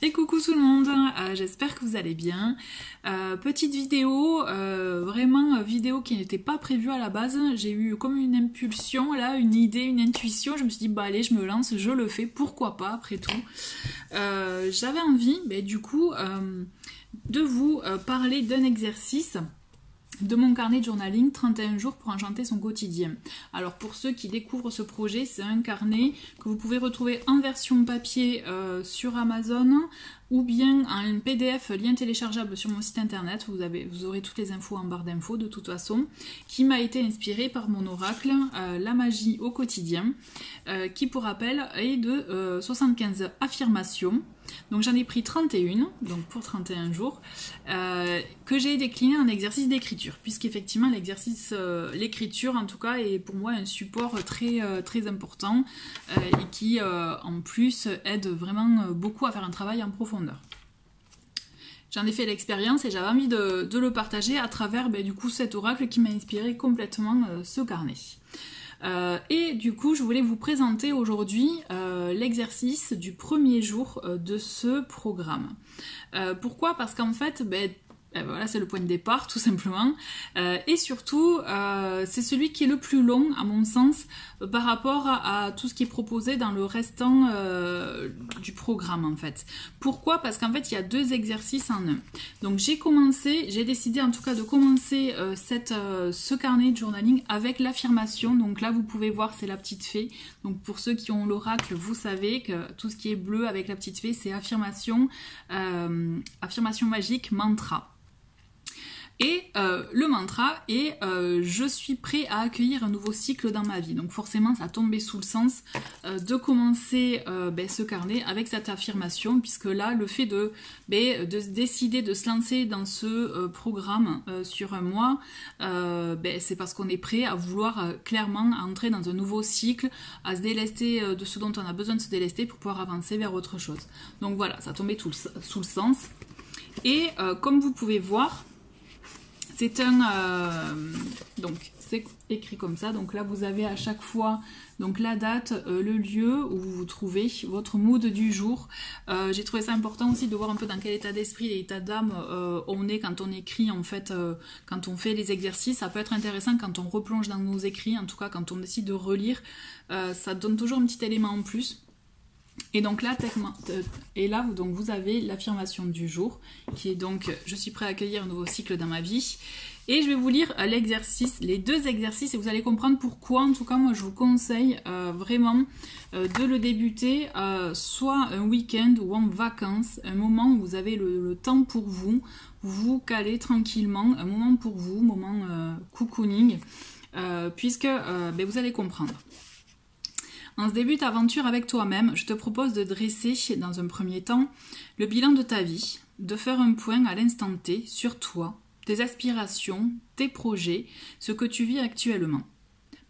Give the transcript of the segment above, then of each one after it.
Et coucou tout le monde, j'espère que vous allez bien. Petite vidéo, vraiment vidéo qui n'était pas prévue à la base. J'ai eu comme une impulsion, là, une idée, une intuition. Je me suis dit, bah allez, je me lance, je le fais, pourquoi pas, après tout. J'avais envie, du coup, de vous parler d'un exercice de mon carnet de journaling 31 jours pour enchanter son quotidien. Alors pour ceux qui découvrent ce projet, c'est un carnet que vous pouvez retrouver en version papier sur Amazon ou bien en PDF lien téléchargeable sur mon site internet. Vous aurez toutes les infos en barre d'infos de toute façon, qui m'a été inspiré par mon oracle La magie au quotidien, qui pour rappel est de 75 affirmations. Donc j'en ai pris 31, donc pour 31 jours, que j'ai décliné en exercice d'écriture, puisqu'effectivement l'exercice, l'écriture en tout cas, est pour moi un support très important et qui en plus aide vraiment beaucoup à faire un travail en profondeur. J'en ai fait l'expérience et j'avais envie de le partager à travers du coup cet oracle qui m'a inspiré complètement ce carnet. Et du coup, je voulais vous présenter aujourd'hui l'exercice du premier jour de ce programme. Pourquoi ? Parce qu'en fait, voilà, c'est le point de départ, tout simplement. Et surtout, c'est celui qui est le plus long, à mon sens, par rapport à tout ce qui est proposé dans le restant du programme, en fait. Pourquoi ? Parce qu'en fait, il y a deux exercices en un. Donc, j'ai décidé en tout cas de commencer ce carnet de journaling avec l'affirmation. Donc là, vous pouvez voir, c'est la petite fée. Donc, pour ceux qui ont l'oracle, vous savez que tout ce qui est bleu avec la petite fée, c'est affirmation magique, mantra. Et le mantra est je suis prêt à accueillir un nouveau cycle dans ma vie. Donc forcément ça tombait sous le sens de commencer ce carnet avec cette affirmation, puisque là le fait de décider de se lancer dans ce programme sur un mois, c'est parce qu'on est prêt à vouloir clairement entrer dans un nouveau cycle, à se délester de ce dont on a besoin de se délester pour pouvoir avancer vers autre chose. Donc voilà, ça tombait sous le sens. Et comme vous pouvez voir, c'est donc c'est écrit comme ça. Donc là vous avez à chaque fois donc la date, le lieu où vous vous trouvez, votre mood du jour. J'ai trouvé ça important aussi de voir un peu dans quel état d'esprit et état d'âme on est quand on écrit, en fait, quand on fait les exercices. Ça peut être intéressant quand on replonge dans nos écrits, en tout cas quand on décide de relire, ça donne toujours un petit élément en plus. Et donc là, donc vous avez l'affirmation du jour, qui est donc « Je suis prêt à accueillir un nouveau cycle dans ma vie ». Et je vais vous lire les deux exercices, et vous allez comprendre pourquoi, en tout cas, moi je vous conseille vraiment de le débuter, soit un week-end ou en vacances, un moment où vous avez le temps pour vous calez tranquillement, un moment pour vous, moment cocooning, puisque vous allez comprendre. En ce début d'aventure avec toi-même, je te propose de dresser, dans un premier temps, le bilan de ta vie, de faire un point à l'instant T sur toi, tes aspirations, tes projets, ce que tu vis actuellement.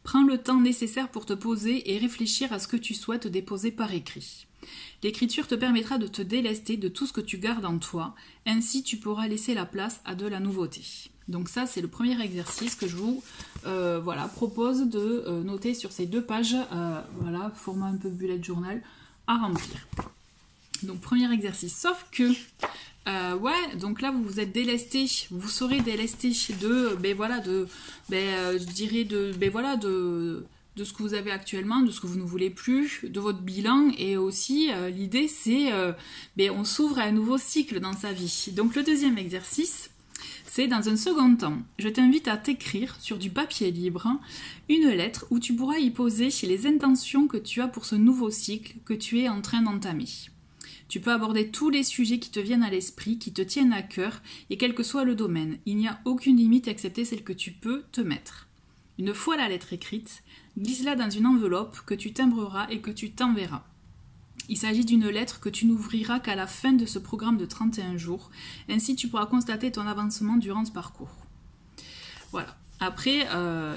Prends le temps nécessaire pour te poser et réfléchir à ce que tu souhaites déposer par écrit. L'écriture te permettra de te délester de tout ce que tu gardes en toi, ainsi tu pourras laisser la place à de la nouveauté. Donc ça, c'est le premier exercice que je vous propose de noter sur ces deux pages, format un peu bullet journal, à remplir. Donc premier exercice, sauf que, donc là vous vous êtes délesté, vous serez délesté de ce que vous avez actuellement, de ce que vous ne voulez plus, de votre bilan, et aussi l'idée c'est, on s'ouvre à un nouveau cycle dans sa vie. Donc le deuxième exercice, c'est dans un second temps. Je t'invite à t'écrire sur du papier libre une lettre où tu pourras y poser les intentions que tu as pour ce nouveau cycle que tu es en train d'entamer. Tu peux aborder tous les sujets qui te viennent à l'esprit, qui te tiennent à cœur, et quel que soit le domaine. Il n'y a aucune limite excepté celle que tu peux te mettre. Une fois la lettre écrite, glisse-la dans une enveloppe que tu timbreras et que tu t'enverras. Il s'agit d'une lettre que tu n'ouvriras qu'à la fin de ce programme de 31 jours. Ainsi, tu pourras constater ton avancement durant ce parcours. Voilà. Après,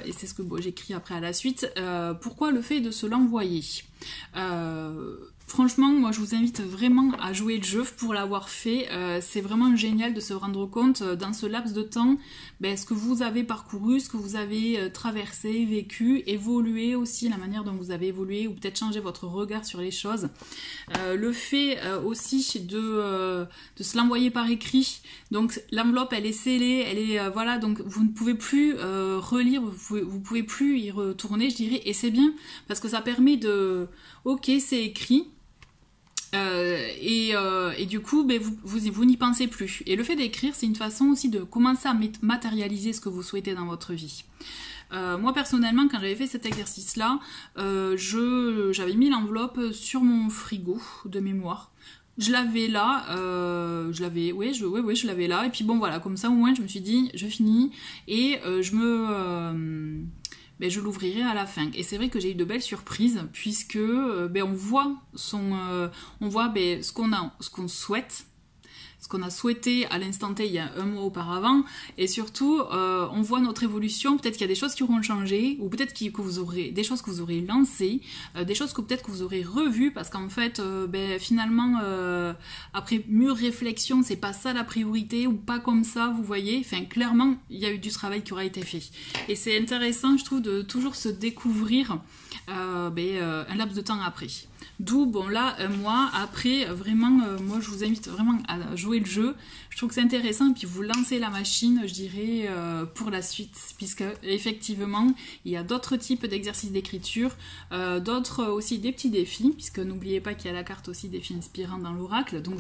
et c'est ce que j'écris après à la suite, pourquoi le fait de se l'envoyer ? Franchement, moi je vous invite vraiment à jouer le jeu pour l'avoir fait. C'est vraiment génial de se rendre compte dans ce laps de temps ce que vous avez parcouru, ce que vous avez traversé, vécu, évolué aussi, la manière dont vous avez évolué ou peut-être changé votre regard sur les choses. Le fait aussi de se l'envoyer par écrit. Donc l'enveloppe elle est scellée, elle est voilà, donc vous ne pouvez plus relire, vous pouvez plus y retourner, je dirais, et c'est bien parce que ça permet de ok, c'est écrit. Et du coup, vous n'y pensez plus. Et le fait d'écrire, c'est une façon aussi de commencer à matérialiser ce que vous souhaitez dans votre vie. Moi personnellement, quand j'avais fait cet exercice-là, j'avais mis l'enveloppe sur mon frigo de mémoire. Je l'avais là, je l'avais là. Et puis bon voilà, comme ça au moins je me suis dit, je finis et je l'ouvrirai à la fin. Et c'est vrai que j'ai eu de belles surprises puisque on voit ce qu'on souhaite, ce qu'on a souhaité à l'instant T il y a un mois auparavant, et surtout on voit notre évolution. Peut-être qu'il y a des choses qui auront changé, ou peut-être que vous aurez des choses que vous aurez lancées, des choses que peut-être que vous aurez revues, parce qu'en fait finalement après mûre réflexion, c'est pas ça la priorité, ou pas comme ça, vous voyez. Enfin clairement il y a eu du travail qui aura été fait, et c'est intéressant je trouve de toujours se découvrir un laps de temps après. D'où, bon là, un mois après, vraiment, moi je vous invite vraiment à jouer le jeu. Je trouve que c'est intéressant, puis vous lancez la machine, je dirais, pour la suite. Puisque, effectivement, il y a d'autres types d'exercices d'écriture, d'autres aussi des petits défis, puisque n'oubliez pas qu'il y a la carte aussi défis inspirants dans l'oracle. Donc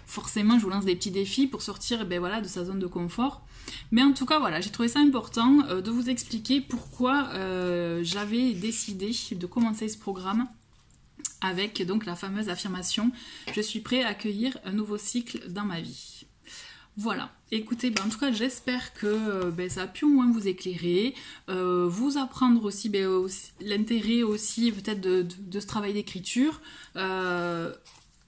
forcément, je vous lance des petits défis pour sortir de sa zone de confort. Mais en tout cas, voilà, j'ai trouvé ça important de vous expliquer pourquoi j'avais décidé de commencer ce programme avec donc la fameuse affirmation « Je suis prêt à accueillir un nouveau cycle dans ma vie ». Voilà, écoutez, en tout cas j'espère que ça a pu au moins vous éclairer, vous apprendre aussi, l'intérêt aussi peut-être de ce travail d'écriture,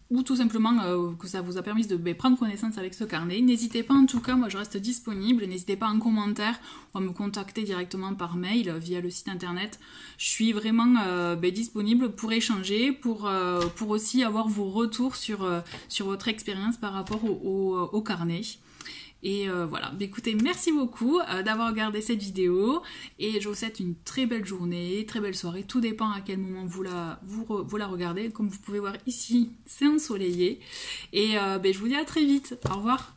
ou tout simplement que ça vous a permis de prendre connaissance avec ce carnet. N'hésitez pas, en tout cas, moi je reste disponible, n'hésitez pas en commentaire ou à me contacter directement par mail via le site internet. Je suis vraiment disponible pour échanger, pour aussi avoir vos retours sur votre expérience par rapport au carnet. Et voilà, écoutez, merci beaucoup d'avoir regardé cette vidéo et je vous souhaite une très belle journée, très belle soirée, tout dépend à quel moment vous la regardez. Comme vous pouvez voir ici, c'est ensoleillé et je vous dis à très vite, au revoir.